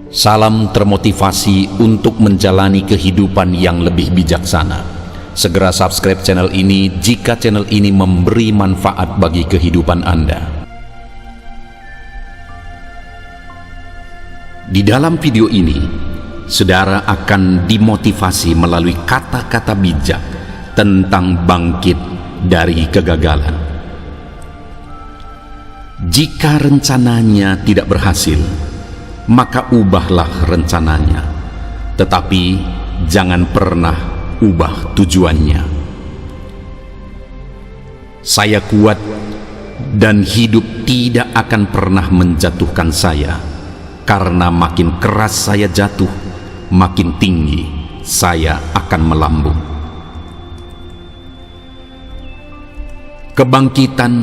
Salam termotivasi untuk menjalani kehidupan yang lebih bijaksana. Segera subscribe channel ini jika channel ini memberi manfaat bagi kehidupan Anda. Di dalam video ini, saudara akan dimotivasi melalui kata-kata bijak tentang bangkit dari kegagalan. Jika rencananya tidak berhasil, maka ubahlah rencananya, tetapi jangan pernah ubah tujuannya. Saya kuat dan hidup tidak akan pernah menjatuhkan saya, karena makin keras saya jatuh, makin tinggi saya akan melambung. Kebangkitan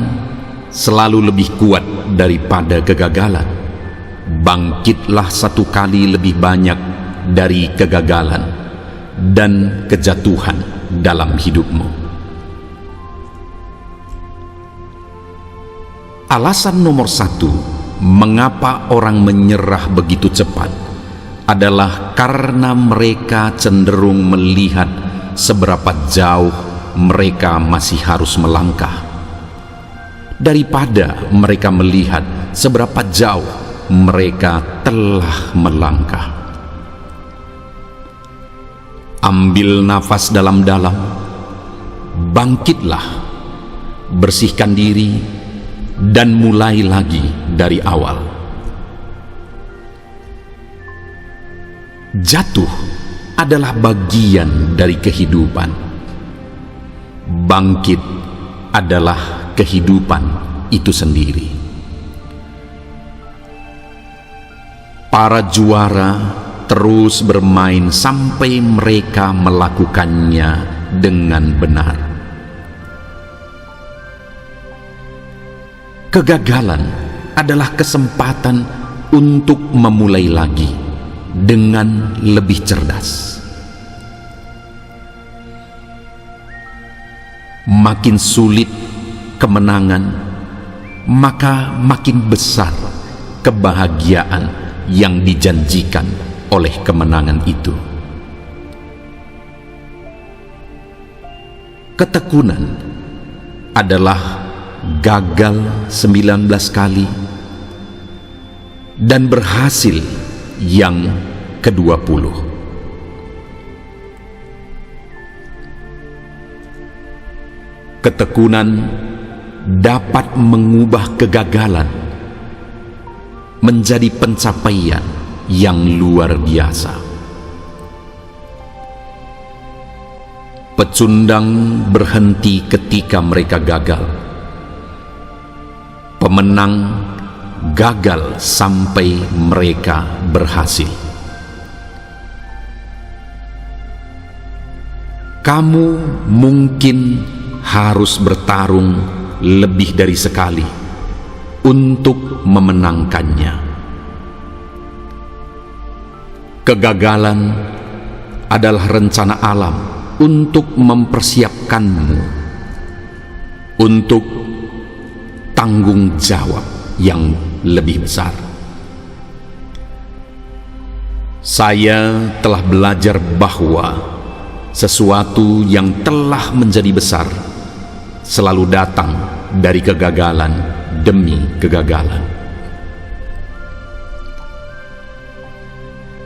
selalu lebih kuat daripada kegagalan. Bangkitlah satu kali lebih banyak dari kegagalan dan kejatuhan dalam hidupmu. Alasan nomor satu mengapa orang menyerah begitu cepat adalah karena mereka cenderung melihat seberapa jauh mereka masih harus melangkah, daripada mereka melihat seberapa jauh mereka telah melangkah. Ambil nafas dalam-dalam, bangkitlah, bersihkan diri, dan mulai lagi dari awal. Jatuh adalah bagian dari kehidupan. Bangkit adalah kehidupan itu sendiri. Para juara terus bermain sampai mereka melakukannya dengan benar. Kegagalan adalah kesempatan untuk memulai lagi dengan lebih cerdas. Makin sulit kemenangan, maka makin besar kebahagiaan yang dijanjikan oleh kemenangan itu. Ketekunan adalah gagal 19 kali dan berhasil yang ke-20. Ketekunan dapat mengubah kegagalan menjadi pencapaian yang luar biasa. Pecundang berhenti ketika mereka gagal. Pemenang gagal sampai mereka berhasil. Kamu mungkin harus bertarung lebih dari sekali untuk memenangkannya. Kegagalan adalah rencana alam untuk mempersiapkanmu untuk tanggung jawab yang lebih besar. Saya telah belajar bahwa sesuatu yang telah menjadi besar selalu datang dari kegagalan demi kegagalan.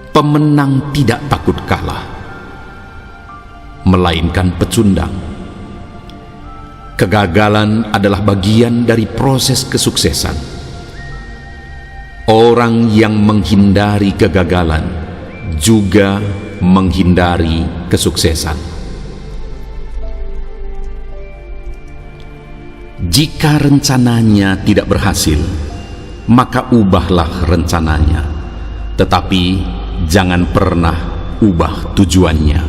Pemenang tidak takut kalah, melainkan pecundang. Kegagalan adalah bagian dari proses kesuksesan. Orang yang menghindari kegagalan juga menghindari kesuksesan. Jika rencananya tidak berhasil, maka ubahlah rencananya, tetapi jangan pernah ubah tujuannya.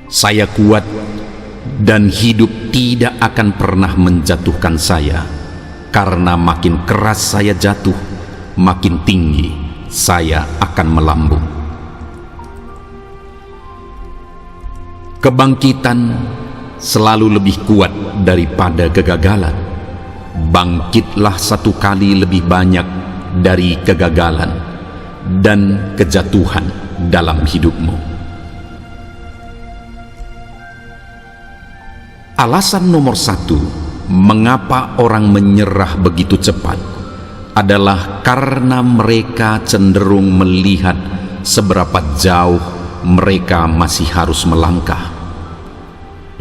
Saya kuat dan hidup tidak akan pernah menjatuhkan saya, karena makin keras saya jatuh, makin tinggi saya akan melambung. Kebangkitan selalu lebih kuat daripada kegagalan. Bangkitlah satu kali lebih banyak dari kegagalan dan kejatuhan dalam hidupmu. Alasan nomor satu, mengapa orang menyerah begitu cepat adalah karena mereka cenderung melihat seberapa jauh mereka masih harus melangkah,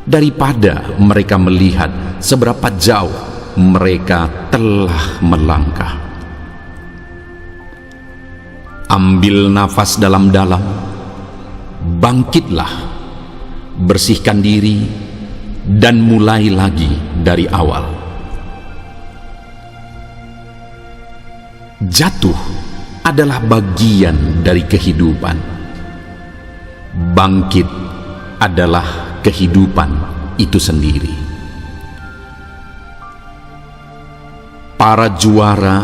daripada mereka melihat seberapa jauh mereka telah melangkah. Ambil nafas dalam-dalam, bangkitlah, bersihkan diri, dan mulai lagi dari awal. Jatuh adalah bagian dari kehidupan. Bangkit adalah kehidupan itu sendiri. Para juara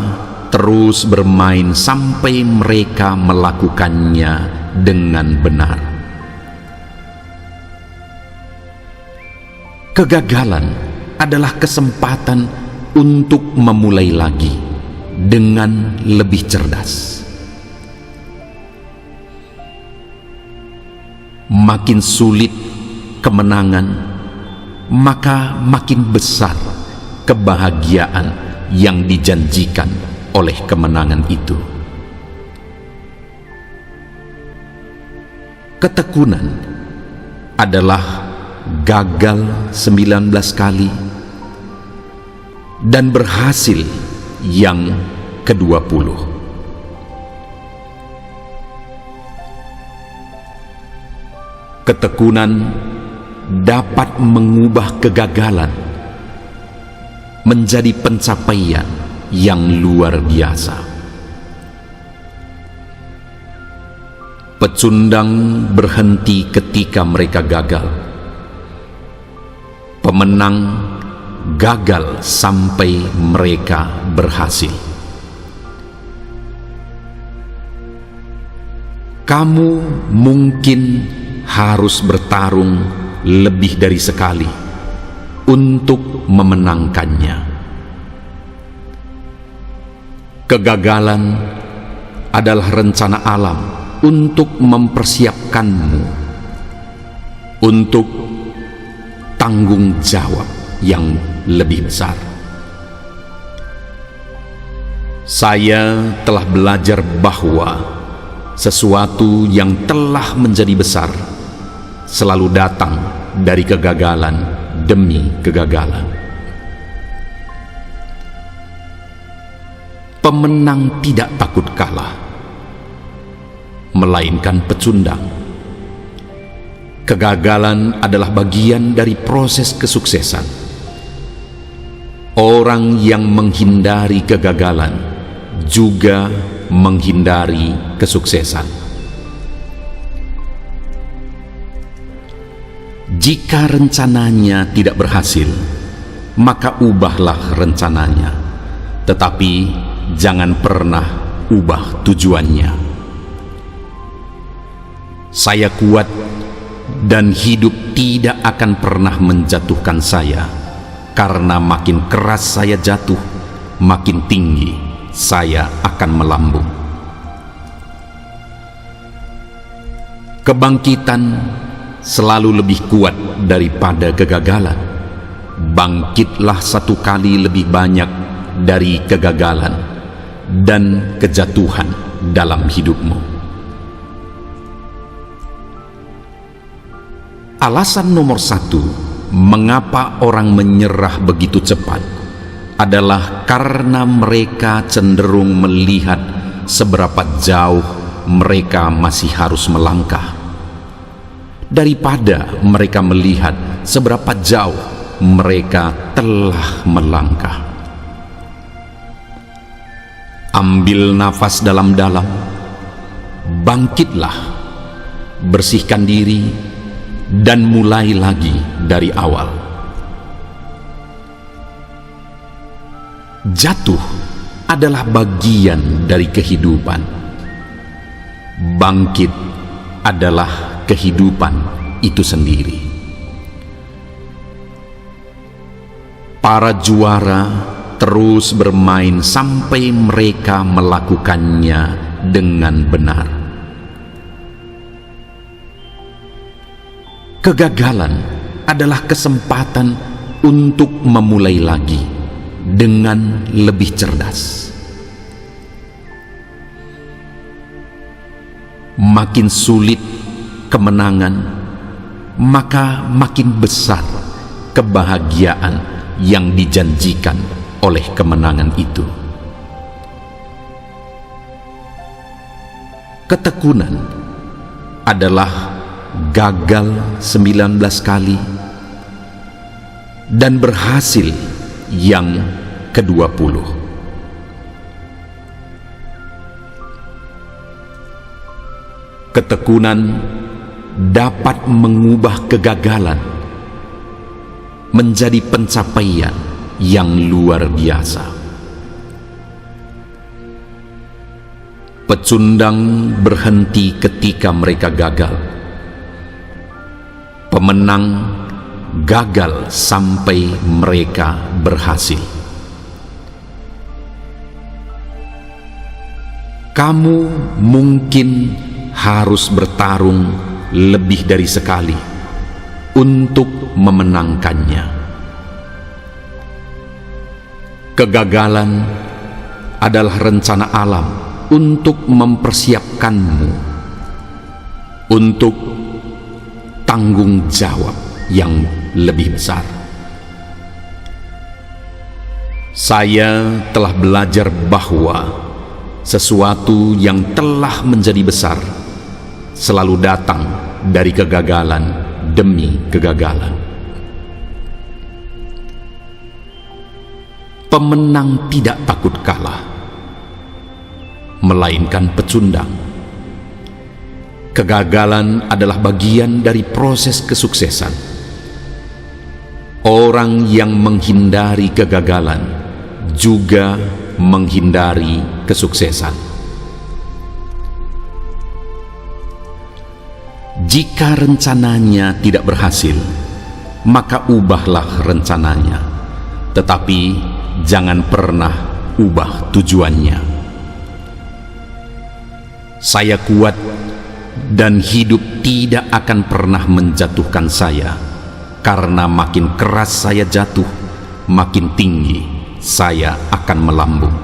terus bermain sampai mereka melakukannya dengan benar. Kegagalan adalah kesempatan untuk memulai lagi dengan lebih cerdas. Makin sulit kemenangan, maka makin besar kebahagiaan yang dijanjikan oleh kemenangan itu. Ketekunan adalah gagal 19 kali dan berhasil yang ke-20. Ketekunan dapat mengubah kegagalan menjadi pencapaian yang luar biasa. Pecundang berhenti ketika mereka gagal. Pemenang gagal sampai mereka berhasil. Kamu mungkin harus bertarung lebih dari sekali untuk memenangkannya. Kegagalan adalah rencana alam untuk mempersiapkanmu untuk tanggung jawab yang lebih besar. Saya telah belajar bahwa sesuatu yang telah menjadi besar selalu datang dari kegagalan demi kegagalan. Pemenang tidak takut kalah, melainkan pecundang. Kegagalan adalah bagian dari proses kesuksesan. Orang yang menghindari kegagalan juga menghindari kesuksesan. Jika rencananya tidak berhasil, maka ubahlah rencananya, tetapi jangan pernah ubah tujuannya. Saya kuat dan hidup tidak akan pernah menjatuhkan saya, karena makin keras saya jatuh, makin tinggi saya akan melambung. Kebangkitan selalu lebih kuat daripada kegagalan. Bangkitlah satu kali lebih banyak dari kegagalan dan kejatuhan dalam hidupmu. Alasan nomor satu, mengapa orang menyerah begitu cepat adalah karena mereka cenderung melihat seberapa jauh mereka masih harus melangkah, daripada mereka melihat seberapa jauh mereka telah melangkah. Ambil nafas dalam-dalam, bangkitlah, bersihkan diri, dan mulai lagi dari awal. Jatuh adalah bagian dari kehidupan. Bangkit adalah kehidupan itu sendiri. Para juara terus bermain sampai mereka melakukannya dengan benar. Kegagalan adalah kesempatan untuk memulai lagi dengan lebih cerdas. Makin sulit kemenangan, maka makin besar kebahagiaan yang dijanjikan oleh kemenangan itu. Ketekunan adalah gagal 19 kali dan berhasil yang ke-20. Ketekunan dapat mengubah kegagalan menjadi pencapaian yang luar biasa. Pecundang berhenti ketika mereka gagal. Pemenang gagal sampai mereka berhasil. Kamu mungkin harus bertarung lebih dari sekali untuk memenangkannya. Kegagalan adalah rencana alam untuk mempersiapkanmu untuk tanggung jawab yang lebih besar. Saya telah belajar bahwa sesuatu yang telah menjadi besar selalu datang dari kegagalan demi kegagalan. Pemenang tidak takut kalah, melainkan pecundang. Kegagalan adalah bagian dari proses kesuksesan. Orang yang menghindari kegagalan juga menghindari kesuksesan. Jika rencananya tidak berhasil, maka ubahlah rencananya, tetapi jangan pernah ubah tujuannya. Saya kuat dan hidup tidak akan pernah menjatuhkan saya, karena makin keras saya jatuh, makin tinggi saya akan melambung.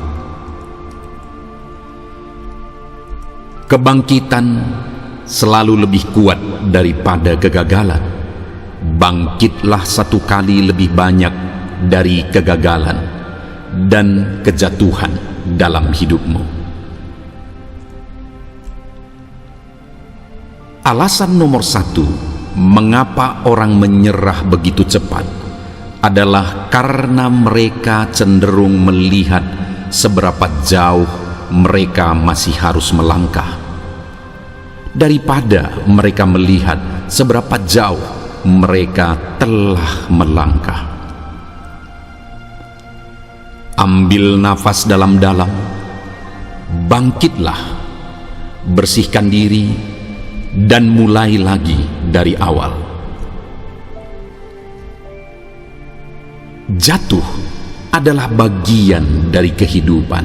Kebangkitan selalu lebih kuat daripada kegagalan. Bangkitlah satu kali lebih banyak dari kegagalan dan kejatuhan dalam hidupmu. Alasan nomor 1 mengapa orang menyerah begitu cepat adalah karena mereka cenderung melihat seberapa jauh mereka masih harus melangkah, daripada mereka melihat seberapa jauh mereka telah melangkah. Ambil nafas dalam-dalam, bangkitlah, bersihkan diri, dan mulai lagi dari awal. Jatuh adalah bagian dari kehidupan.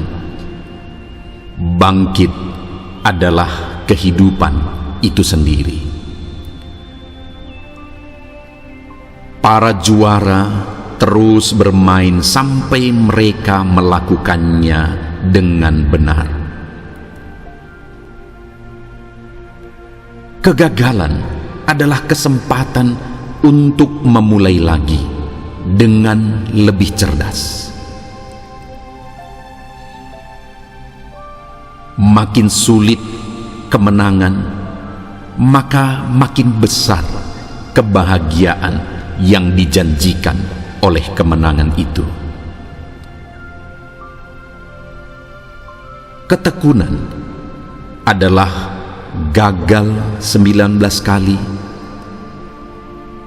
Bangkit adalah kehidupan itu sendiri. Para juara terus bermain sampai mereka melakukannya dengan benar. Kegagalan adalah kesempatan untuk memulai lagi dengan lebih cerdas. Makin sulit kemenangan, maka makin besar kebahagiaan yang dijanjikan oleh kemenangan itu. Ketekunan adalah gagal 19 kali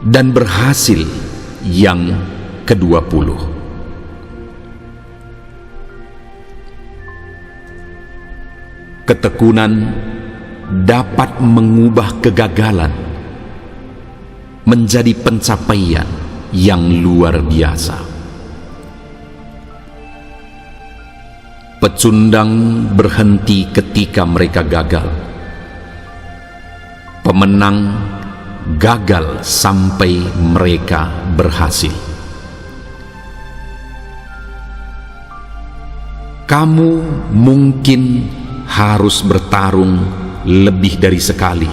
dan berhasil yang ke-20. Ketekunan dapat mengubah kegagalan menjadi pencapaian yang luar biasa. Pecundang berhenti ketika mereka gagal. Pemenang gagal sampai mereka berhasil. Kamu mungkin harus bertarung lebih dari sekali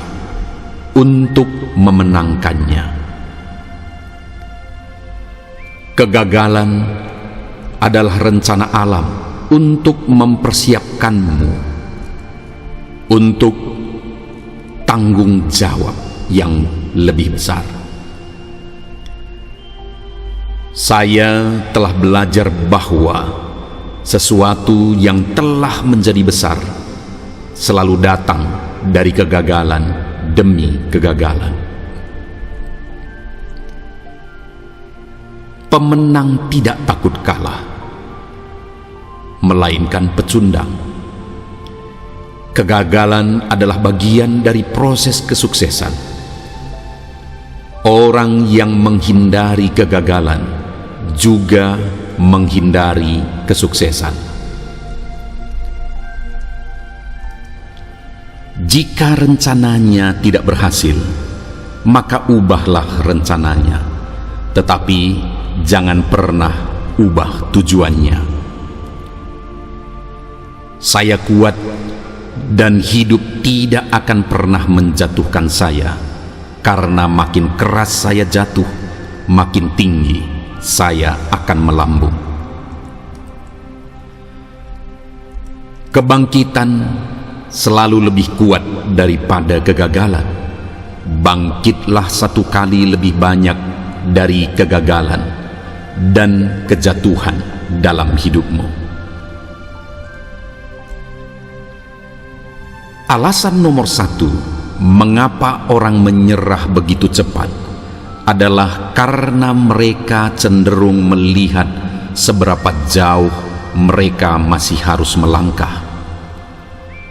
untuk memenangkannya. Kegagalan adalah rencana alam untuk mempersiapkanmu untuk tanggung jawab yang lebih besar. Saya telah belajar bahwa sesuatu yang telah menjadi besar selalu datang dari kegagalan demi kegagalan. Pemenang tidak takut kalah, melainkan pecundang. Kegagalan adalah bagian dari proses kesuksesan. Orang yang menghindari kegagalan juga menghindari kesuksesan. Jika rencananya tidak berhasil, maka ubahlah rencananya, tetapi jangan pernah ubah tujuannya. Saya kuat dan hidup tidak akan pernah menjatuhkan saya, karena makin keras saya jatuh, makin tinggi saya akan melambung. Kebangkitan selalu lebih kuat daripada kegagalan. Bangkitlah satu kali lebih banyak dari kegagalan dan kejatuhan dalam hidupmu. Alasan nomor satu mengapa orang menyerah begitu cepat adalah karena mereka cenderung melihat seberapa jauh mereka masih harus melangkah,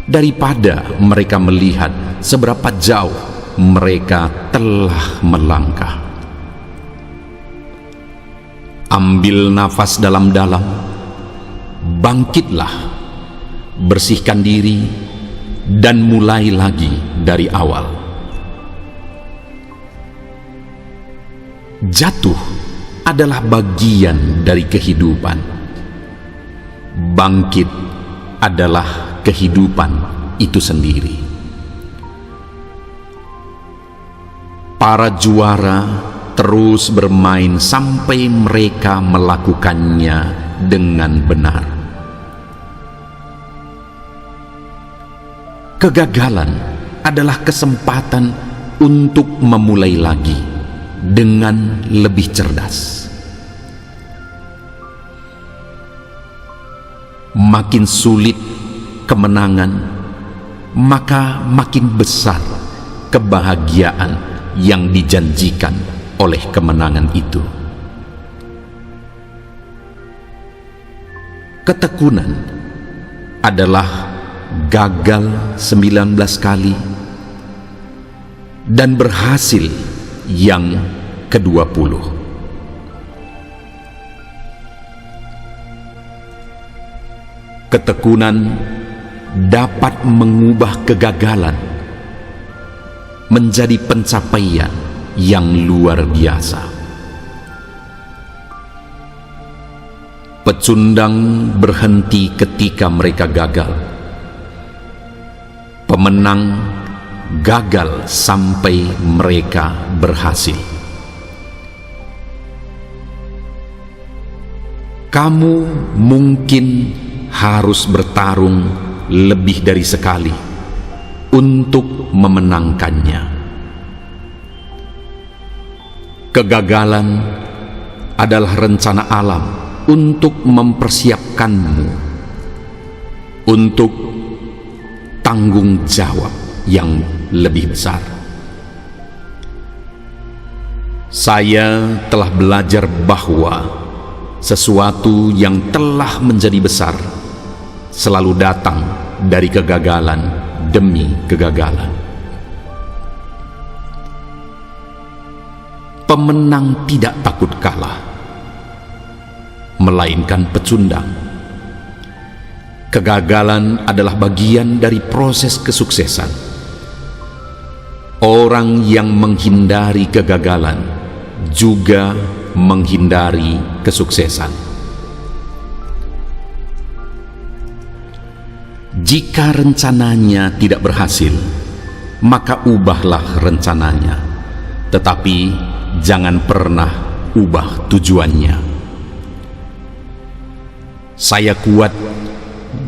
daripada mereka melihat seberapa jauh mereka telah melangkah. Ambil nafas dalam-dalam, bangkitlah, bersihkan diri, dan mulai lagi dari awal. Jatuh adalah bagian dari kehidupan. Bangkit adalah kehidupan itu sendiri. Para juara terus bermain sampai mereka melakukannya dengan benar. Kegagalan adalah kesempatan untuk memulai lagi dengan lebih cerdas. Makin sulit kemenangan, maka makin besar kebahagiaan yang dijanjikan oleh kemenangan itu. Ketekunan adalah gagal 19 kali dan berhasil yang ke-20. Ketekunan dapat mengubah kegagalan menjadi pencapaian yang luar biasa. Pecundang berhenti ketika mereka gagal. Pemenang gagal sampai mereka berhasil. Kamu mungkin harus bertarung lebih dari sekali untuk memenangkannya. Kegagalan adalah rencana alam untuk mempersiapkanmu untuk tanggung jawab yang lebih besar. Saya telah belajar bahwa sesuatu yang telah menjadi besar selalu datang dari kegagalan demi kegagalan. Pemenang tidak takut kalah, melainkan pecundang. Kegagalan adalah bagian dari proses kesuksesan. Orang yang menghindari kegagalan juga menghindari kesuksesan. Jika rencananya tidak berhasil, maka ubahlah rencananya, tetapi jangan pernah ubah tujuannya. Saya kuat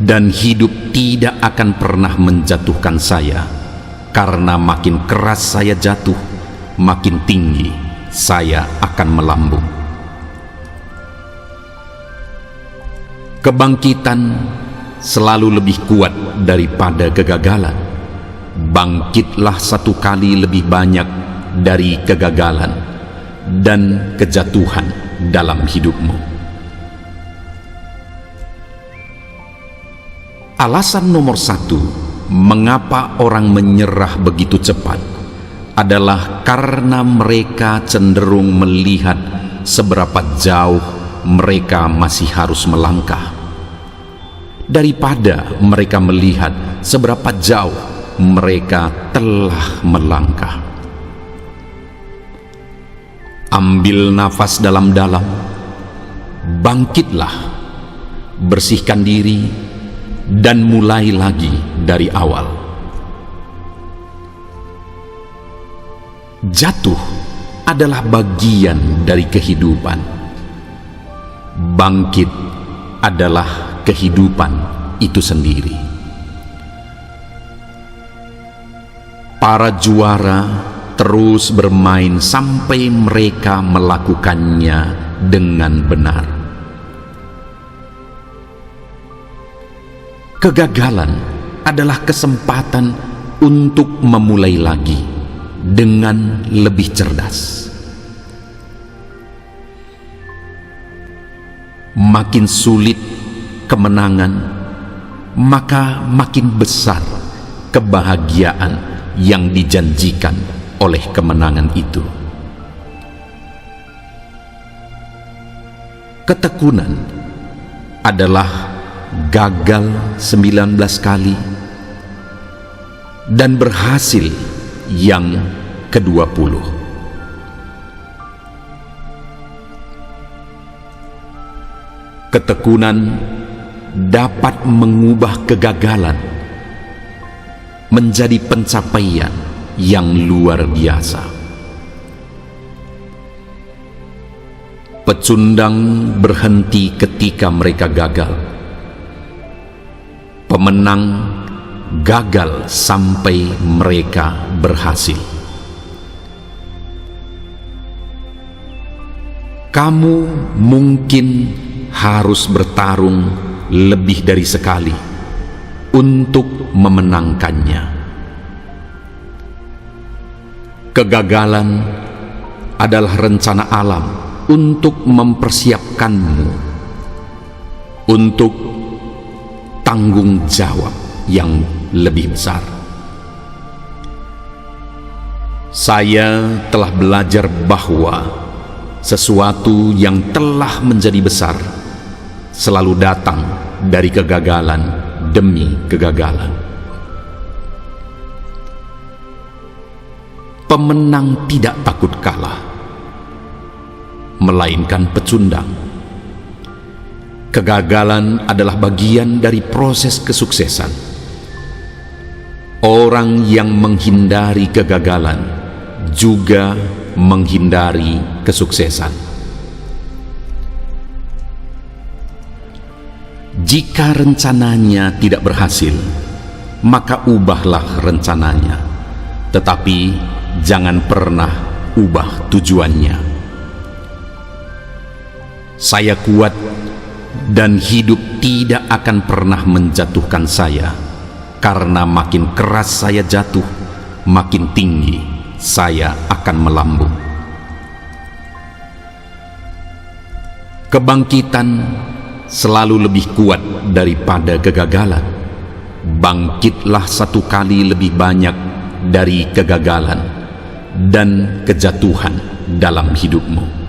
dan hidup tidak akan pernah menjatuhkan saya, karena makin keras saya jatuh, makin tinggi saya akan melambung. Kebangkitan selalu lebih kuat daripada kegagalan. Bangkitlah satu kali lebih banyak dari kegagalan dan kejatuhan dalam hidupmu. Alasan nomor 1 mengapa orang menyerah begitu cepat adalah karena mereka cenderung melihat seberapa jauh mereka masih harus melangkah, daripada mereka melihat seberapa jauh mereka telah melangkah. Ambil nafas dalam-dalam, bangkitlah, bersihkan diri, dan mulai lagi dari awal. Jatuh adalah bagian dari kehidupan. Bangkit adalah kehidupan itu sendiri. Para juara terus bermain sampai mereka melakukannya dengan benar. Kegagalan adalah kesempatan untuk memulai lagi dengan lebih cerdas. Makin sulit kemenangan, maka makin besar kebahagiaan yang dijanjikan oleh kemenangan itu. Ketekunan adalah gagal 19 kali dan berhasil yang ke-20. Ketekunan dapat mengubah kegagalan menjadi pencapaian yang luar biasa. Pecundang berhenti ketika mereka gagal. Pemenang gagal sampai mereka berhasil. Kamu mungkin harus bertarung lebih dari sekali untuk memenangkannya. Kegagalan adalah rencana alam untuk mempersiapkanmu untuk tanggung jawab yang lebih besar. Saya telah belajar bahwa sesuatu yang telah menjadi besar selalu datang dari kegagalan demi kegagalan. Pemenang tidak takut kalah, melainkan pecundang. Kegagalan adalah bagian dari proses kesuksesan. Orang yang menghindari kegagalan juga menghindari kesuksesan. Jika rencananya tidak berhasil, maka ubahlah rencananya, tetapi jangan pernah ubah tujuannya. Saya kuat dan hidup tidak akan pernah menjatuhkan saya, karena makin keras saya jatuh, makin tinggi saya akan melambung. Kebangkitan selalu lebih kuat daripada kegagalan. Bangkitlah satu kali lebih banyak dari kegagalan dan kejatuhan dalam hidupmu.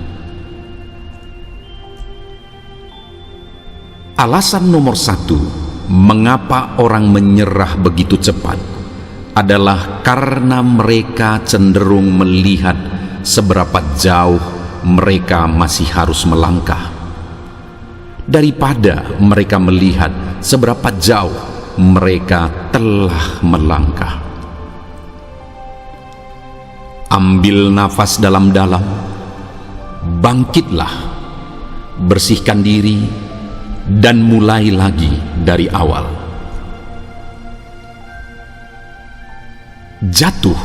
Alasan nomor 1 mengapa orang menyerah begitu cepat adalah karena mereka cenderung melihat seberapa jauh mereka masih harus melangkah, daripada mereka melihat seberapa jauh mereka telah melangkah. Ambil nafas dalam-dalam, bangkitlah, bersihkan diri, dan mulai lagi dari awal. Jatuh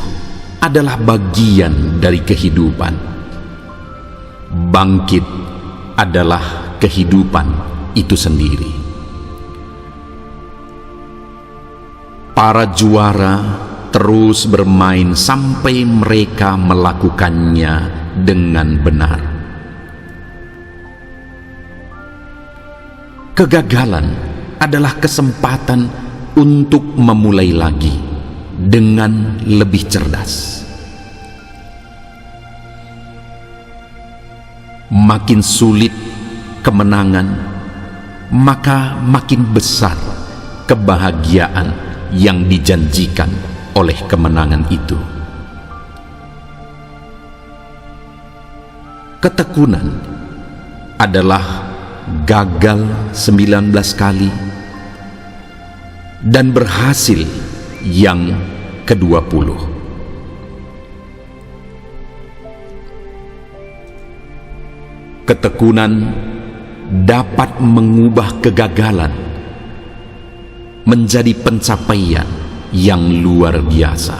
adalah bagian dari kehidupan. Bangkit adalah kehidupan itu sendiri. Para juara terus bermain sampai mereka melakukannya dengan benar. Kegagalan adalah kesempatan untuk memulai lagi dengan lebih cerdas. Makin sulit kemenangan, maka makin besar kebahagiaan yang dijanjikan oleh kemenangan itu. Ketekunan adalah gagal 19 kali dan berhasil yang ke-20. Ketekunan dapat mengubah kegagalan menjadi pencapaian yang luar biasa.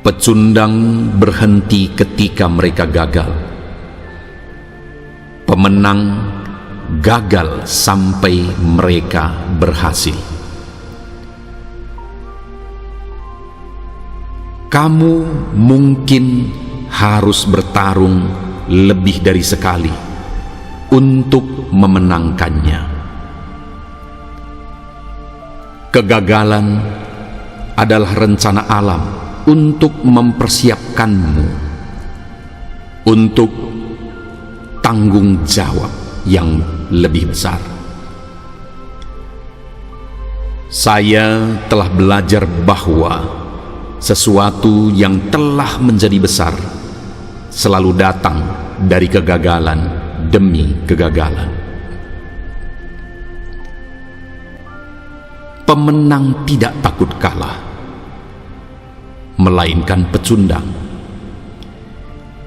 Pecundang berhenti ketika mereka gagal. Pemenang gagal sampai mereka berhasil. Kamu mungkin harus bertarung lebih dari sekali untuk memenangkannya. Kegagalan adalah rencana alam untuk mempersiapkanmu untuk tanggung jawab yang lebih besar. Saya telah belajar bahwa sesuatu yang telah menjadi besar selalu datang dari kegagalan demi kegagalan. Pemenang tidak takut kalah, melainkan pecundang.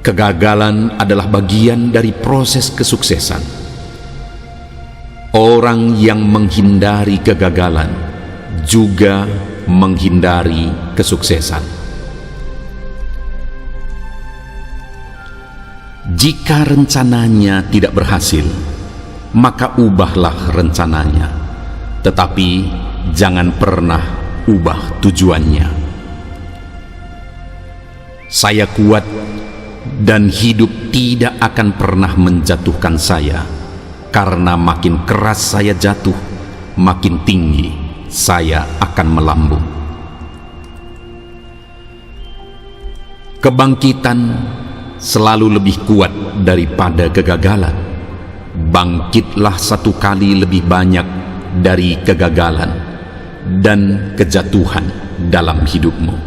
Kegagalan adalah bagian dari proses kesuksesan. Orang yang menghindari kegagalan juga menghindari kesuksesan. Jika rencananya tidak berhasil, maka ubahlah rencananya, tetapi jangan pernah ubah tujuannya. Saya kuat dan hidup tidak akan pernah menjatuhkan saya, karena makin keras saya jatuh, makin tinggi saya akan melambung. Kebangkitan selalu lebih kuat daripada kegagalan. Bangkitlah satu kali lebih banyak dari kegagalan dan kejatuhan dalam hidupmu.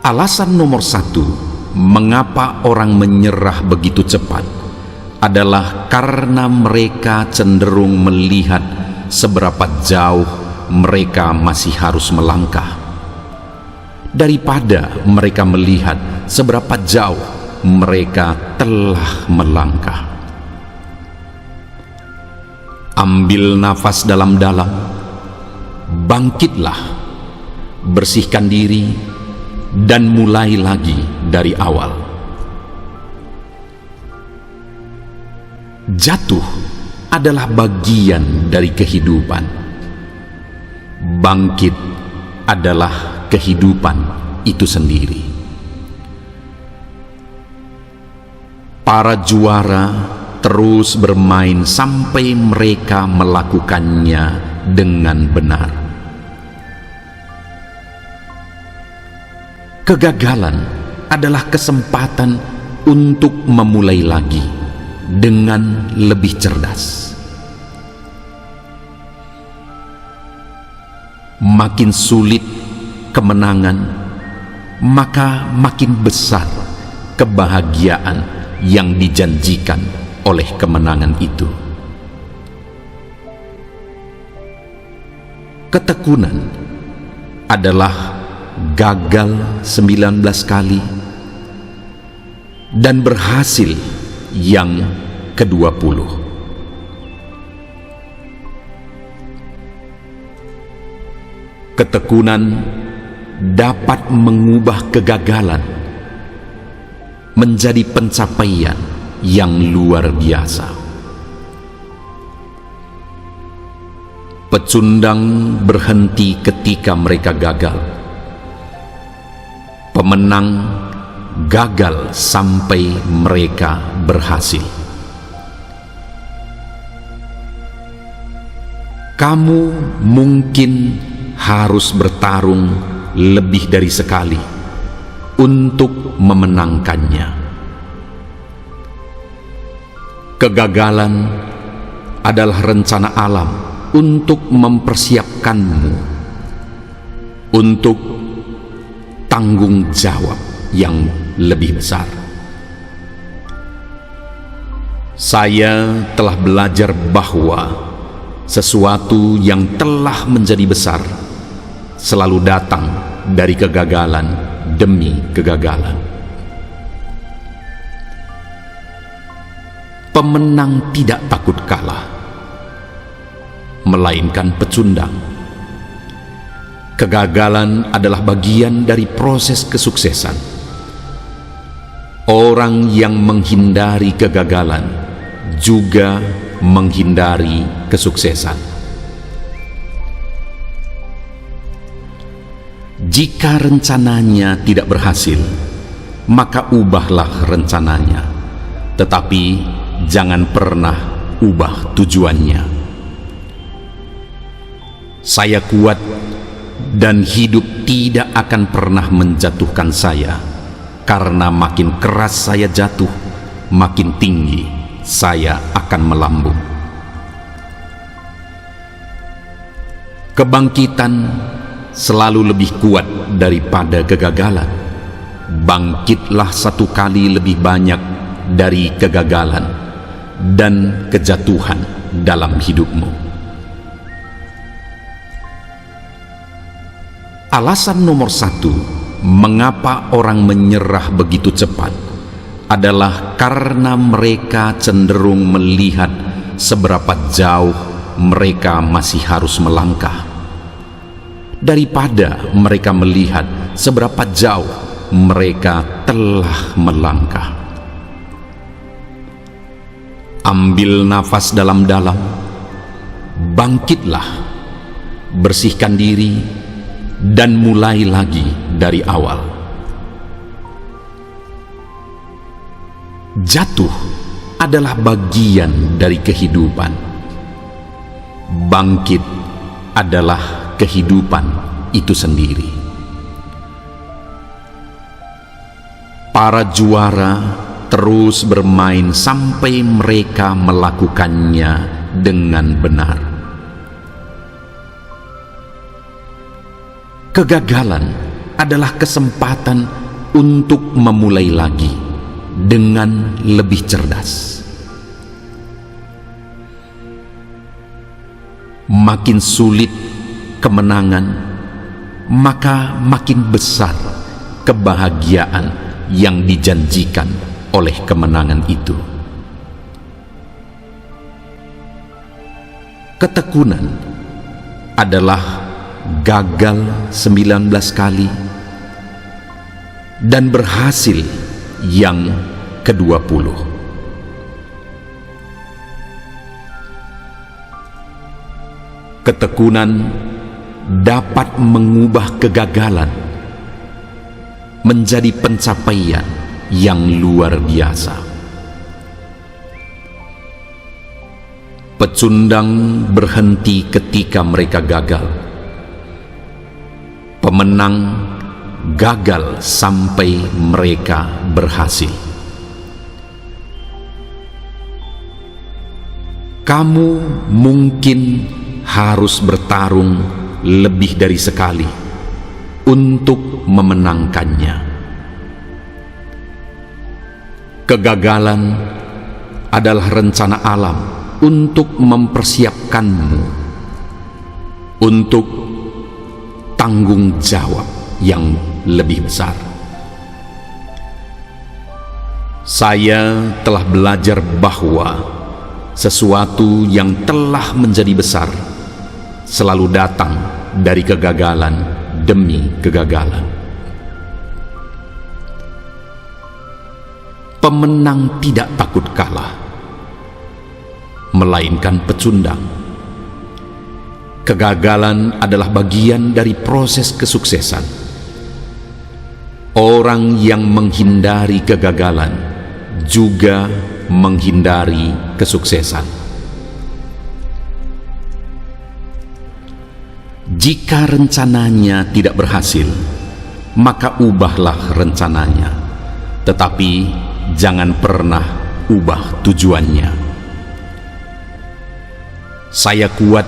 Alasan nomor 1 mengapa orang menyerah begitu cepat adalah karena mereka cenderung melihat seberapa jauh mereka masih harus melangkah, daripada mereka melihat seberapa jauh mereka telah melangkah. Ambil nafas dalam-dalam, bangkitlah, bersihkan diri, dan mulai lagi dari awal. Jatuh adalah bagian dari kehidupan. Bangkit adalah kehidupan itu sendiri. Para juara terus bermain sampai mereka melakukannya dengan benar. Kegagalan adalah kesempatan untuk memulai lagi dengan lebih cerdas. Makin sulit kemenangan, maka makin besar kebahagiaan yang dijanjikan oleh kemenangan itu. Ketekunan adalah gagal 19 kali dan berhasil yang ke-20. Ketekunan dapat mengubah kegagalan menjadi pencapaian yang luar biasa. Pecundang berhenti ketika mereka gagal. Pemenang gagal sampai mereka berhasil. Kamu mungkin harus bertarung lebih dari sekali untuk memenangkannya. Kegagalan adalah rencana alam untuk mempersiapkanmu untuk tanggung jawab yang lebih besar. Saya telah belajar bahwa sesuatu yang telah menjadi besar selalu datang dari kegagalan demi kegagalan. Pemenang tidak takut kalah, melainkan pecundang. Kegagalan adalah bagian dari proses kesuksesan. Orang yang menghindari kegagalan juga menghindari kesuksesan. Jika rencananya tidak berhasil, maka ubahlah rencananya, tetapi jangan pernah ubah tujuannya. Saya kuat dan hidup tidak akan pernah menjatuhkan saya, karena makin keras saya jatuh, makin tinggi saya akan melambung. Kebangkitan selalu lebih kuat daripada kegagalan. Bangkitlah satu kali lebih banyak dari kegagalan dan kejatuhan dalam hidupmu. Alasan nomor 1 mengapa orang menyerah begitu cepat adalah karena mereka cenderung melihat seberapa jauh mereka masih harus melangkah, daripada mereka melihat seberapa jauh mereka telah melangkah. Ambil nafas dalam-dalam, bangkitlah, bersihkan diri, dan mulai lagi dari awal. Jatuh adalah bagian dari kehidupan. Bangkit adalah kehidupan itu sendiri. Para juara terus bermain sampai mereka melakukannya dengan benar. Kegagalan adalah kesempatan untuk memulai lagi dengan lebih cerdas. Makin sulit kemenangan, maka makin besar kebahagiaan yang dijanjikan oleh kemenangan itu. Ketekunan adalah gagal 19 kali dan berhasil yang ke-20. Ketekunan dapat mengubah kegagalan menjadi pencapaian yang luar biasa. Pecundang berhenti ketika mereka gagal. Pemenang gagal sampai mereka berhasil. Kamu mungkin harus bertarung lebih dari sekali untuk memenangkannya. Kegagalan adalah rencana alam untuk mempersiapkanmu untuk tanggung jawab yang lebih besar. Saya telah belajar bahwa sesuatu yang telah menjadi besar selalu datang dari kegagalan demi kegagalan. Pemenang tidak takut kalah, melainkan pecundang. Kegagalan adalah bagian dari proses kesuksesan. Orang yang menghindari kegagalan juga menghindari kesuksesan. Jika rencananya tidak berhasil, maka ubahlah rencananya, tetapi jangan pernah ubah tujuannya. Saya kuat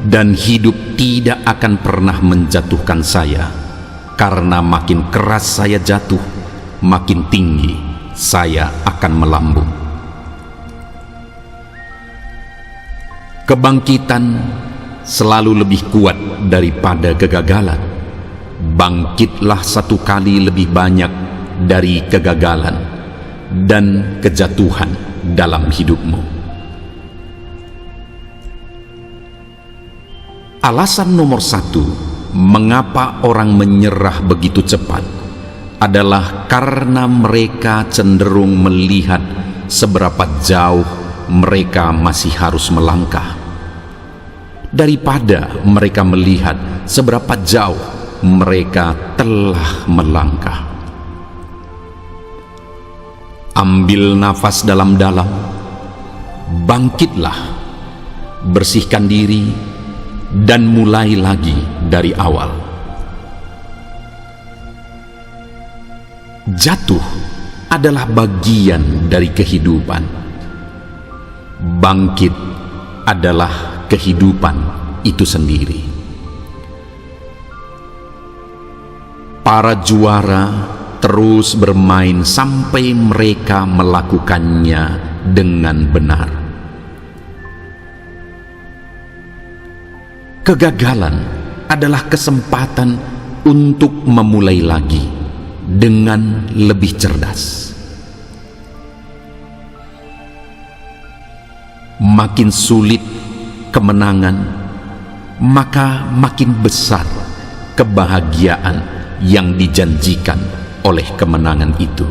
dan hidup tidak akan pernah menjatuhkan saya, karena makin keras saya jatuh, makin tinggi saya akan melambung. Kebangkitan selalu lebih kuat daripada kegagalan. Bangkitlah satu kali lebih banyak dari kegagalan dan kejatuhan dalam hidupmu. Alasan nomor satu mengapa orang menyerah begitu cepat adalah karena mereka cenderung melihat seberapa jauh mereka masih harus melangkah, daripada mereka melihat seberapa jauh mereka telah melangkah. Ambil nafas dalam-dalam, bangkitlah, bersihkan diri, dan mulai lagi dari awal. Jatuh adalah bagian dari kehidupan. Bangkit adalah kehidupan itu sendiri. Para juara terus bermain sampai mereka melakukannya dengan benar. Kegagalan adalah kesempatan untuk memulai lagi dengan lebih cerdas. Makin sulit kemenangan, maka makin besar kebahagiaan yang dijanjikan oleh kemenangan itu.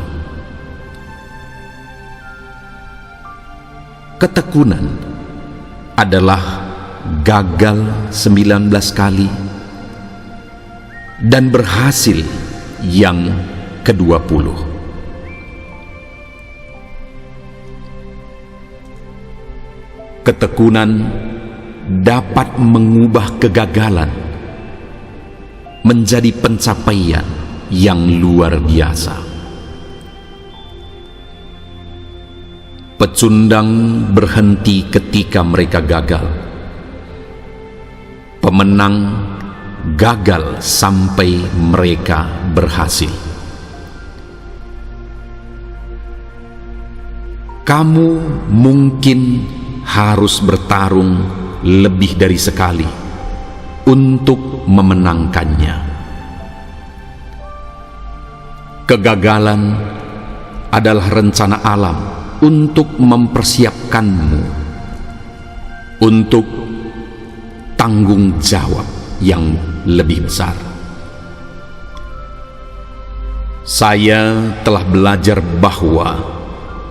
Ketekunan adalah gagal 19 kali dan berhasil yang ke-20. Ketekunan dapat mengubah kegagalan menjadi pencapaian yang luar biasa. Pecundang berhenti ketika mereka gagal. Pemenang gagal sampai mereka berhasil. Kamu mungkin harus bertarung lebih dari sekali untuk memenangkannya. Kegagalan adalah rencana alam untuk mempersiapkanmu untuk tanggung jawab yang lebih besar. Saya telah belajar bahwa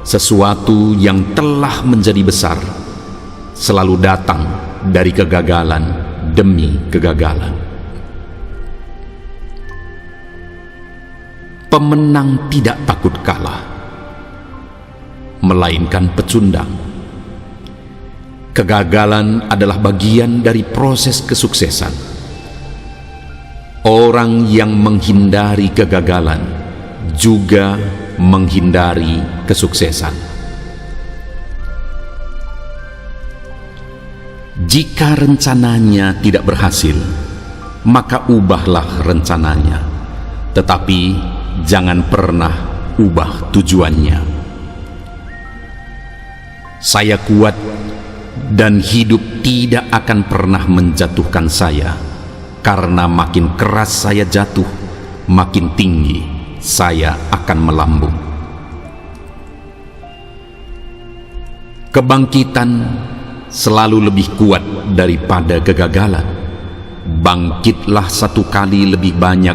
sesuatu yang telah menjadi besar selalu datang dari kegagalan demi kegagalan. Pemenang tidak takut kalah, melainkan pecundang. Kegagalan adalah bagian dari proses kesuksesan. Orang yang menghindari kegagalan juga menghindari kesuksesan. Jika rencananya tidak berhasil, maka ubahlah rencananya, tetapi jangan pernah ubah tujuannya. Saya kuat dan hidup tidak akan pernah menjatuhkan saya, karena makin keras saya jatuh, makin tinggi saya akan melambung. Kebangkitan selalu lebih kuat daripada kegagalan. Bangkitlah satu kali lebih banyak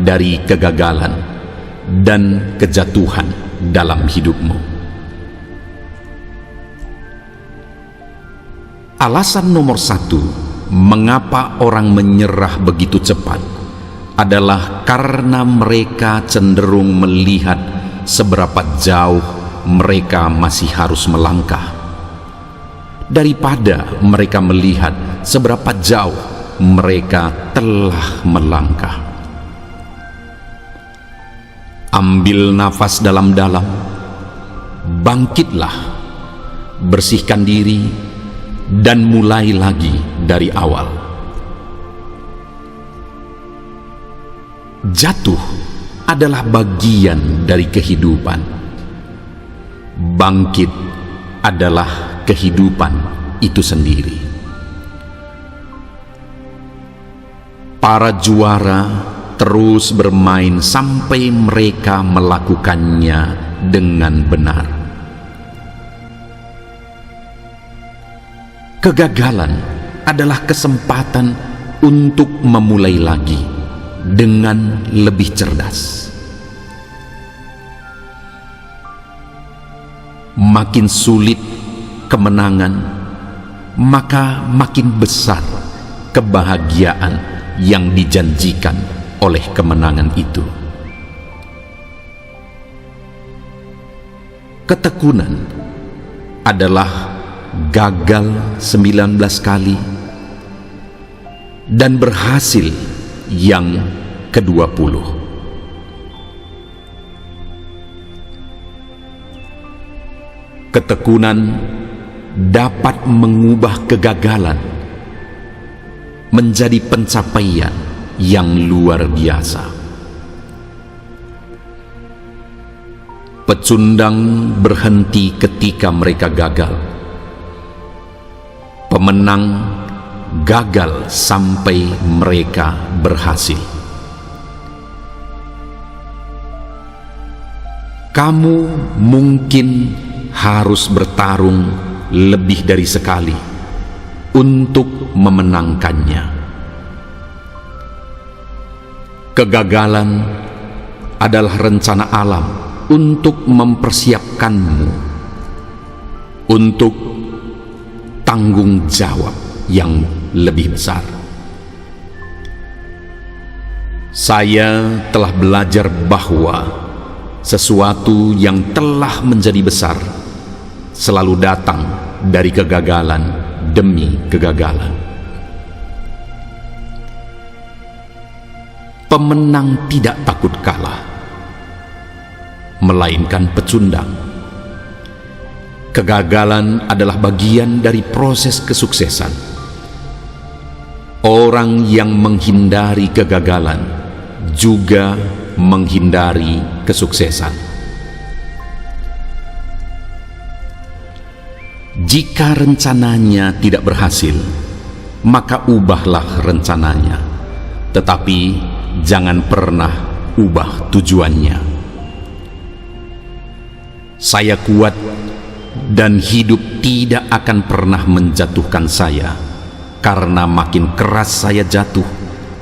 dari kegagalan dan kejatuhan dalam hidupmu. Alasan nomor satu mengapa orang menyerah begitu cepat adalah karena mereka cenderung melihat seberapa jauh mereka masih harus melangkah, daripada mereka melihat seberapa jauh mereka telah melangkah. Ambil nafas dalam-dalam, bangkitlah, bersihkan diri, dan mulai lagi dari awal. Jatuh adalah bagian dari kehidupan. Bangkit adalah kehidupan itu sendiri. Para juara terus bermain sampai mereka melakukannya dengan benar. Kegagalan adalah kesempatan untuk memulai lagi dengan lebih cerdas. Makin sulit kemenangan, maka makin besar kebahagiaan yang dijanjikan oleh kemenangan itu. Ketekunan adalah gagal 19 kali dan berhasil yang ke-20. Ketekunan dapat mengubah kegagalan menjadi pencapaian yang luar biasa. Pecundang berhenti ketika mereka gagal. Pemenang gagal sampai mereka berhasil. Kamu mungkin harus bertarung lebih dari sekali untuk memenangkannya. Kegagalan adalah rencana alam untuk mempersiapkanmu untuk tanggung jawab yang lebih besar. Saya telah belajar bahwa sesuatu yang telah menjadi besar selalu datang dari kegagalan demi kegagalan. Pemenang tidak takut kalah, melainkan pecundang. Kegagalan adalah bagian dari proses kesuksesan. Orang yang menghindari kegagalan juga menghindari kesuksesan. Jika rencananya tidak berhasil, maka ubahlah rencananya, tetapi jangan pernah ubah tujuannya. Saya kuat dan hidup tidak akan pernah menjatuhkan saya, karena makin keras saya jatuh,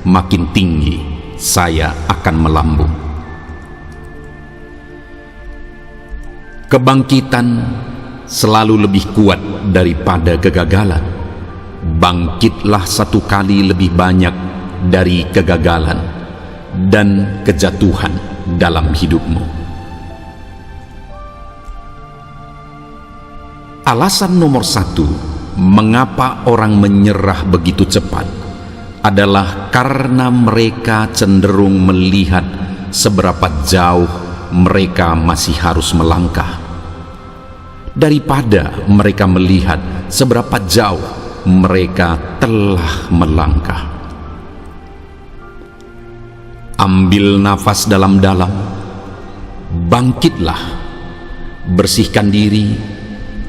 makin tinggi saya akan melambung. Kebangkitan selalu lebih kuat daripada kegagalan. Bangkitlah satu kali lebih banyak dari kegagalan dan kejatuhan dalam hidupmu. Alasan nomor satu mengapa orang menyerah begitu cepat adalah karena mereka cenderung melihat seberapa jauh mereka masih harus melangkah, daripada mereka melihat seberapa jauh mereka telah melangkah. Ambil nafas dalam-dalam, bangkitlah, bersihkan diri,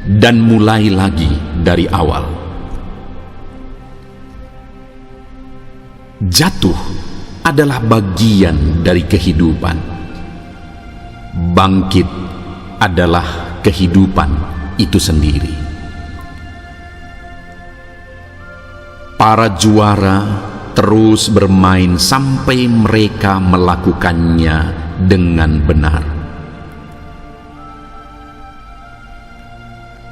dan mulai lagi dari awal. Jatuh adalah bagian dari kehidupan. Bangkit adalah kehidupan itu sendiri. Para juara terus bermain sampai mereka melakukannya dengan benar.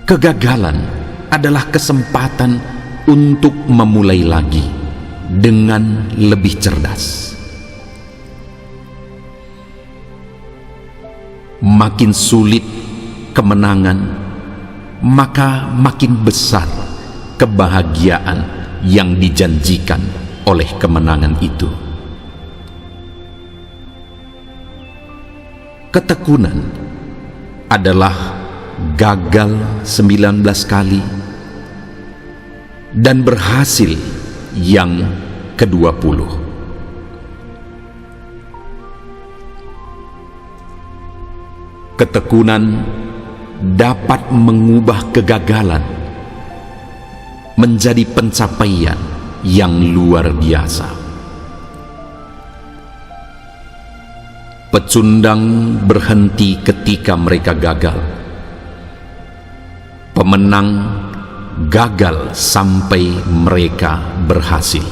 Kegagalan adalah kesempatan untuk memulai lagi dengan lebih cerdas. Makin sulit kemenangan, maka makin besar kebahagiaan yang dijanjikan oleh kemenangan itu. Ketekunan adalah gagal 19 kali dan berhasil yang ke-20. Ketekunan dapat mengubah kegagalan menjadi pencapaian yang luar biasa. Pecundang berhenti ketika mereka gagal. Pemenang gagal sampai mereka berhasil.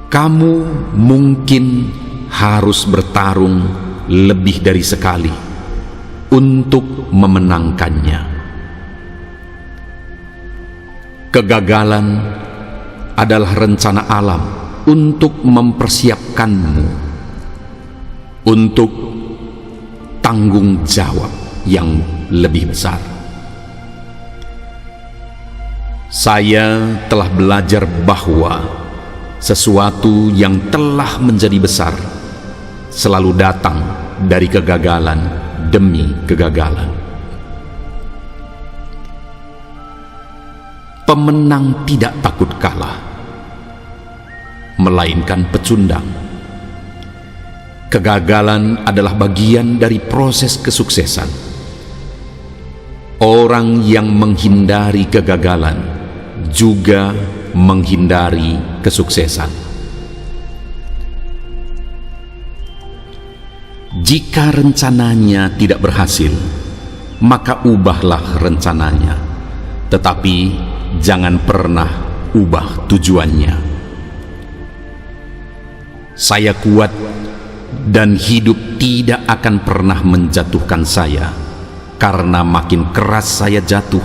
Kamu mungkin harus bertarung lebih dari sekali untuk memenangkannya. Kegagalan adalah rencana alam untuk mempersiapkanmu untuk tanggung jawab yang lebih besar. Saya telah belajar bahwa sesuatu yang telah menjadi besar selalu datang dari kegagalan demi kegagalan. Pemenang tidak takut kalah, melainkan pecundang. Kegagalan adalah bagian dari proses kesuksesan. Orang yang menghindari kegagalan juga menghindari kesuksesan. Jika rencananya tidak berhasil, maka ubahlah rencananya, tetapi jangan pernah ubah tujuannya. Saya kuat dan hidup tidak akan pernah menjatuhkan saya, karena makin keras saya jatuh,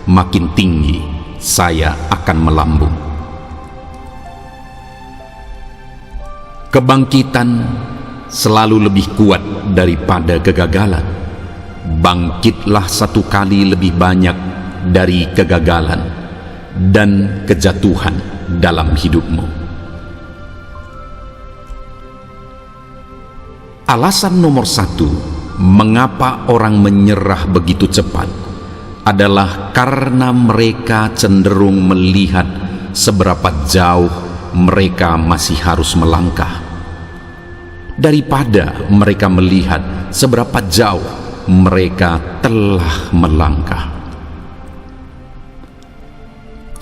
makin tinggi saya akan melambung. Kebangkitan selalu lebih kuat daripada kegagalan. Bangkitlah satu kali lebih banyak dari kegagalan dan kejatuhan dalam hidupmu. Alasan nomor 1 mengapa orang menyerah begitu cepat adalah karena mereka cenderung melihat seberapa jauh mereka masih harus melangkah, daripada mereka melihat seberapa jauh mereka telah melangkah.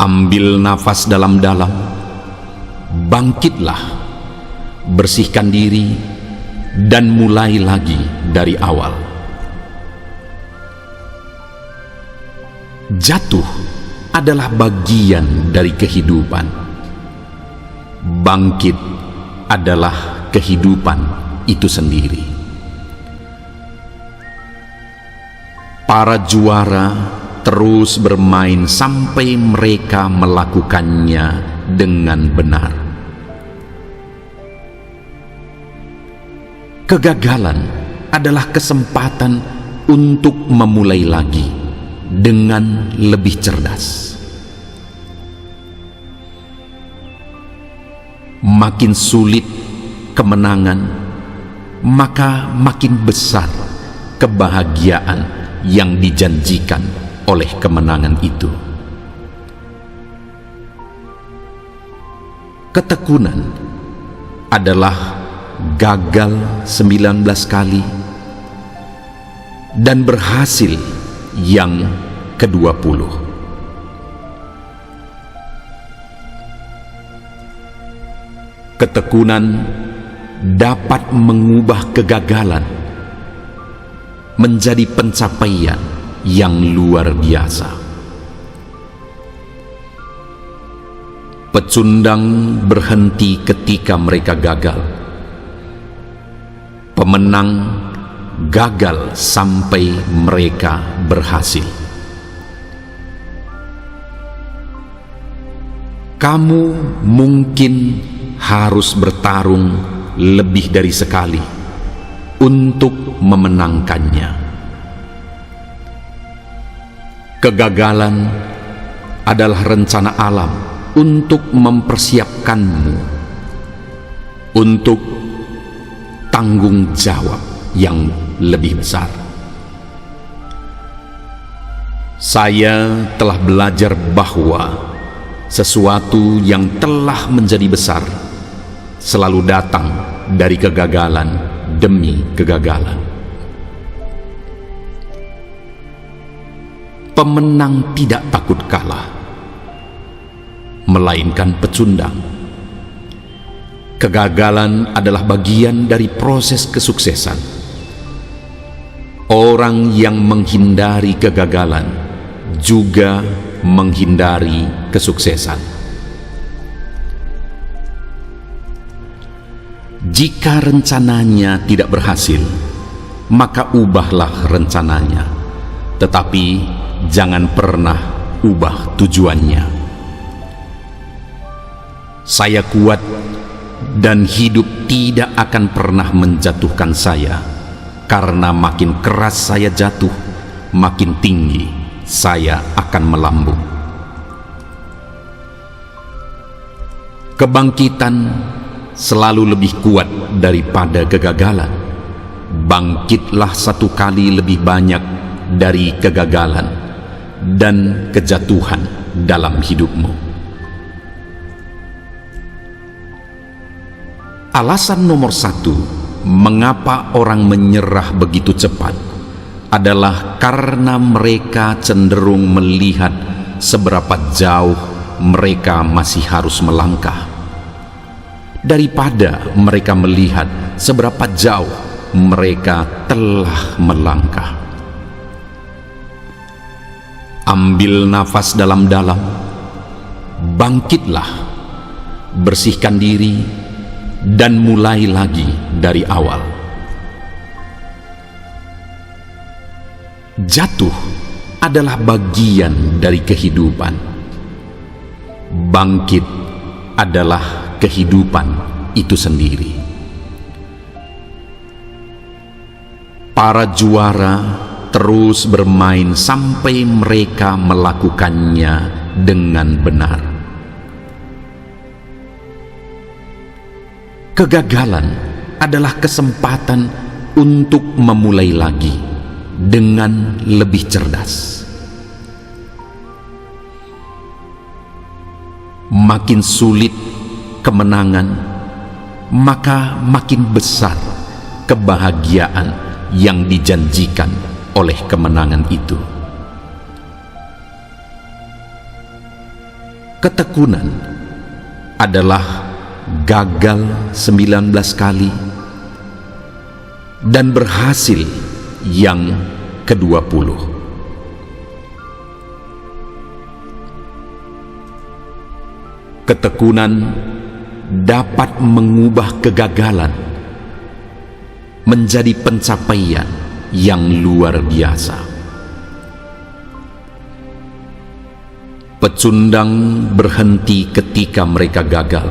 Ambil nafas dalam-dalam, bangkitlah, bersihkan diri, dan mulai lagi dari awal. Jatuh adalah bagian dari kehidupan. Bangkit adalah kehidupan itu sendiri. Para juara terus bermain sampai mereka melakukannya dengan benar. Kegagalan adalah kesempatan untuk memulai lagi dengan lebih cerdas. Makin sulit kemenangan, maka makin besar kebahagiaan yang dijanjikan oleh kemenangan itu. Ketekunan adalah gagal 19 kali dan berhasil yang ke-20. Ketekunan dapat mengubah kegagalan menjadi pencapaian yang luar biasa. Pecundang berhenti ketika mereka gagal. Pemenang gagal sampai mereka berhasil. Kamu mungkin harus bertarung lebih dari sekali untuk memenangkannya. Kegagalan adalah rencana alam untuk mempersiapkanmu untuk tanggung jawab yang lebih besar. Saya telah belajar bahwa sesuatu yang telah menjadi besar selalu datang dari kegagalan demi kegagalan. Pemenang tidak takut kalah, melainkan pecundang. Kegagalan adalah bagian dari proses kesuksesan. Orang yang menghindari kegagalan juga menghindari kesuksesan. Jika rencananya tidak berhasil, maka ubahlah rencananya, tetapi jangan pernah ubah tujuannya. Saya kuat dan hidup tidak akan pernah menjatuhkan saya, karena makin keras saya jatuh, makin tinggi saya akan melambung. Kebangkitan selalu lebih kuat daripada kegagalan. Bangkitlah satu kali lebih banyak dari kegagalan dan kejatuhan dalam hidupmu. Alasan nomor 1 mengapa orang menyerah begitu cepat adalah karena mereka cenderung melihat seberapa jauh mereka masih harus melangkah, daripada mereka melihat seberapa jauh mereka telah melangkah. Ambil nafas dalam-dalam, bangkitlah, bersihkan diri, dan mulai lagi dari awal. Jatuh adalah bagian dari kehidupan. Bangkit adalah kehidupan itu sendiri. Para juara terus bermain sampai mereka melakukannya dengan benar. Kegagalan adalah kesempatan untuk memulai lagi dengan lebih cerdas. Makin sulit kemenangan, maka makin besar kebahagiaan yang dijanjikan oleh kemenangan itu. Ketekunan adalah gagal 19 kali dan berhasil yang ke-20. Ketekunan dapat mengubah kegagalan menjadi pencapaian yang luar biasa. Pecundang berhenti ketika mereka gagal.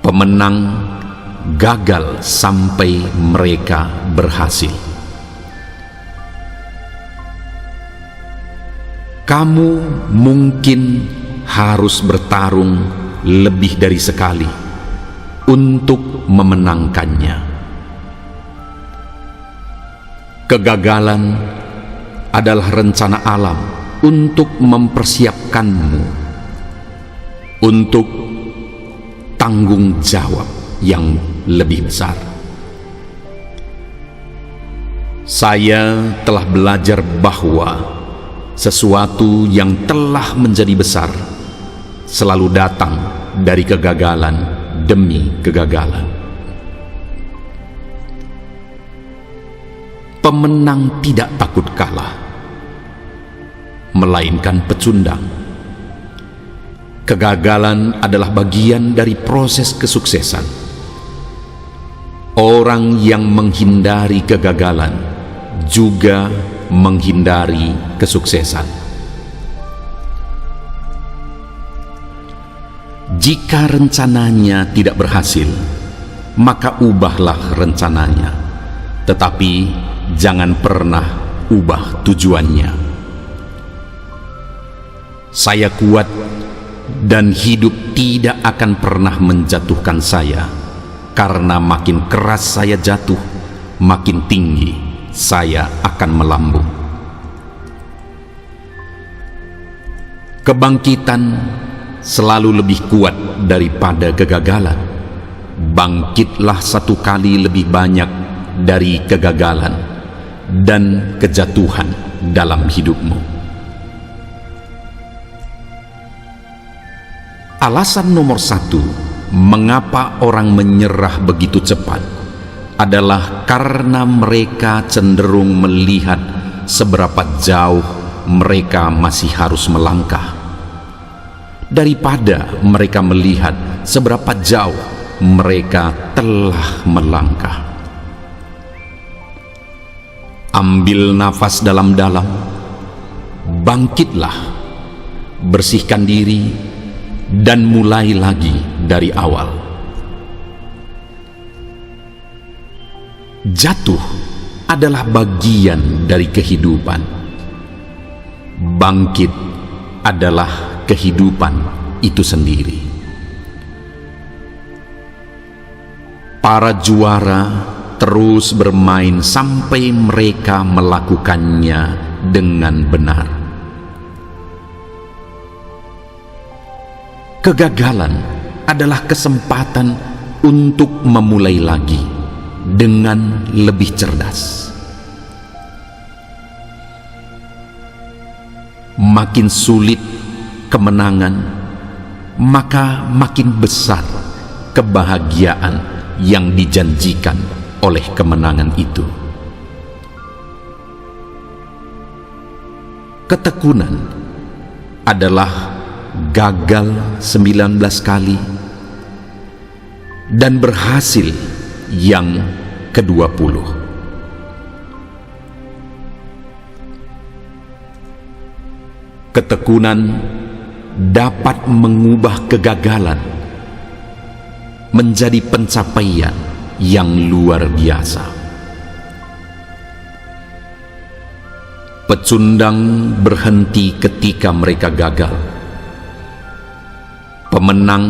Pemenang gagal sampai mereka berhasil. Kamu mungkin harus bertarung lebih dari sekali untuk memenangkannya. Kegagalan adalah rencana alam untuk mempersiapkanmu untuk tanggung jawab yang lebih besar. Saya telah belajar bahwa sesuatu yang telah menjadi besar selalu datang dari kegagalan demi kegagalan. Pemenang tidak takut kalah, melainkan pecundang. Kegagalan adalah bagian dari proses kesuksesan. Orang yang menghindari kegagalan juga menghindari kesuksesan. Jika rencananya tidak berhasil, maka ubahlah rencananya, tetapi jangan pernah ubah tujuannya. Saya kuat dan hidup tidak akan pernah menjatuhkan saya, karena makin keras saya jatuh, makin tinggi saya akan melambung. Kebangkitan selalu lebih kuat daripada kegagalan. Bangkitlah satu kali lebih banyak dari kegagalan dan kejatuhan dalam hidupmu. Alasan nomor satu mengapa orang menyerah begitu cepat adalah karena mereka cenderung melihat seberapa jauh mereka masih harus melangkah, daripada mereka melihat seberapa jauh mereka telah melangkah. Ambil nafas dalam-dalam, bangkitlah, bersihkan diri, dan mulai lagi dari awal. Jatuh adalah bagian dari kehidupan. Bangkit adalah kehidupan itu sendiri. Para juara terus bermain sampai mereka melakukannya dengan benar. Kegagalan adalah kesempatan untuk memulai lagi dengan lebih cerdas. Makin sulit kemenangan, maka makin besar kebahagiaan yang dijanjikan oleh kemenangan itu. Ketekunan adalah gagal 19 kali dan berhasil yang ke-20. Ketekunan dapat mengubah kegagalan menjadi pencapaian yang luar biasa. Pecundang berhenti ketika mereka gagal. Pemenang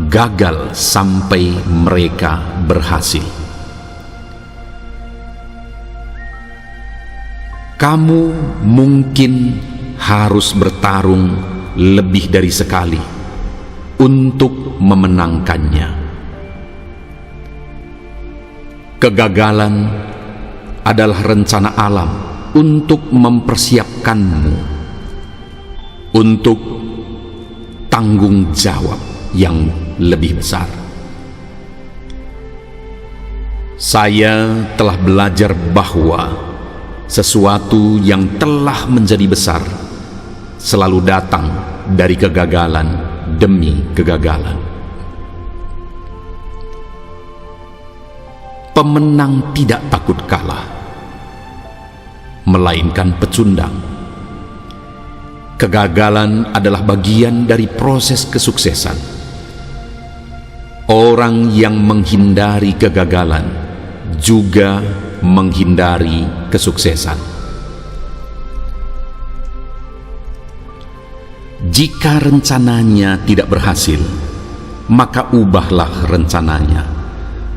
gagal sampai mereka berhasil. Kamu mungkin harus bertarung lebih dari sekali untuk memenangkannya. Kegagalan adalah rencana alam untuk mempersiapkanmu untuk tanggung jawab yang lebih besar. Saya telah belajar bahwa sesuatu yang telah menjadi besar selalu datang dari kegagalan demi kegagalan. Pemenang tidak takut kalah, melainkan pecundang. Kegagalan adalah bagian dari proses kesuksesan. Orang yang menghindari kegagalan juga menghindari kesuksesan. Jika rencananya tidak berhasil, maka ubahlah rencananya,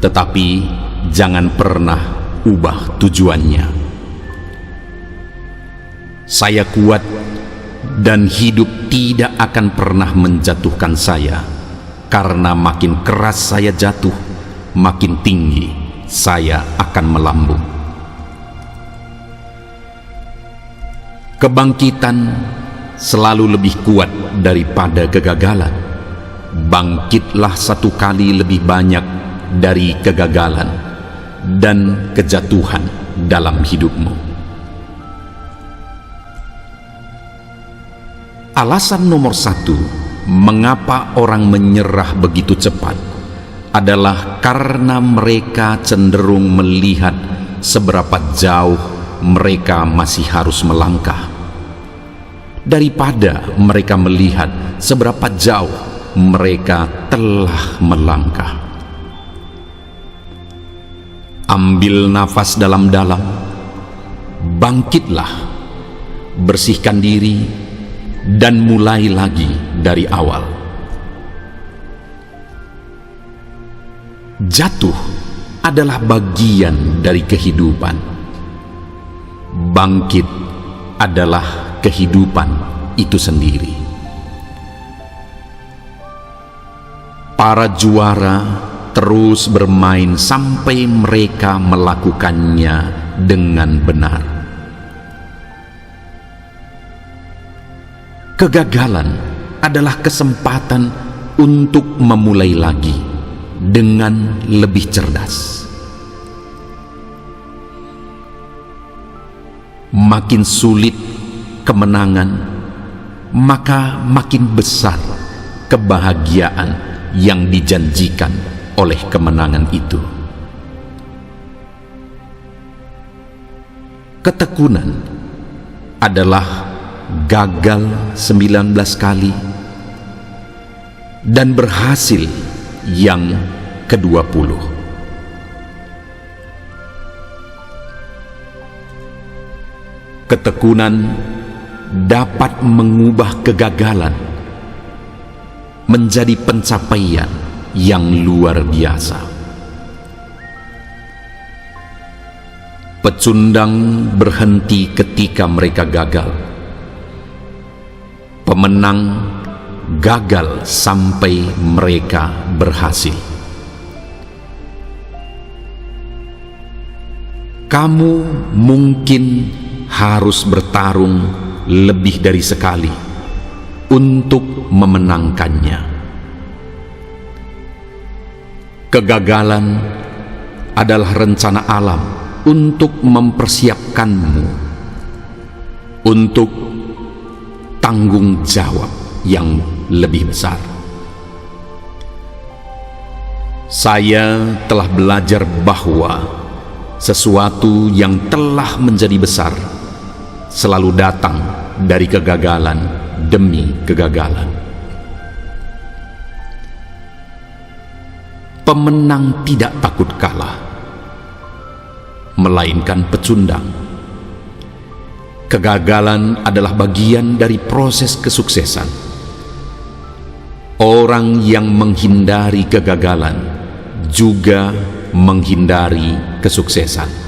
tetapi jangan pernah ubah tujuannya. Saya kuat dan hidup tidak akan pernah menjatuhkan saya, karena makin keras saya jatuh, makin tinggi saya akan melambung. Kebangkitan selalu lebih kuat daripada kegagalan. Bangkitlah satu kali lebih banyak dari kegagalan dan kejatuhan dalam hidupmu. Alasan nomor satu mengapa orang menyerah begitu cepat adalah karena mereka cenderung melihat seberapa jauh mereka masih harus melangkah, daripada mereka melihat seberapa jauh mereka telah melangkah. Ambil nafas dalam-dalam, bangkitlah, bersihkan diri, dan mulai lagi dari awal. Jatuh adalah bagian dari kehidupan. Bangkit adalah kehidupan itu sendiri. Para juara terus bermain sampai mereka melakukannya dengan benar. Kegagalan adalah kesempatan untuk memulai lagi dengan lebih cerdas. Makin sulit kemenangan, maka makin besar kebahagiaan yang dijanjikan oleh kemenangan itu. Ketekunan adalah gagal 19 kali dan berhasil yang ke-20. Ketekunan dapat mengubah kegagalan menjadi pencapaian yang luar biasa. Pecundang berhenti ketika mereka gagal. Pemenang gagal sampai mereka berhasil. Kamu mungkin harus bertarung lebih dari sekali untuk memenangkannya. Kegagalan adalah rencana alam untuk mempersiapkanmu untuk tanggung jawab yang lebih besar. Saya telah belajar bahwa sesuatu yang telah menjadi besar selalu datang dari kegagalan demi kegagalan. Pemenang tidak takut kalah, melainkan pecundang. Kegagalan adalah bagian dari proses kesuksesan. Orang yang menghindari kegagalan juga menghindari kesuksesan.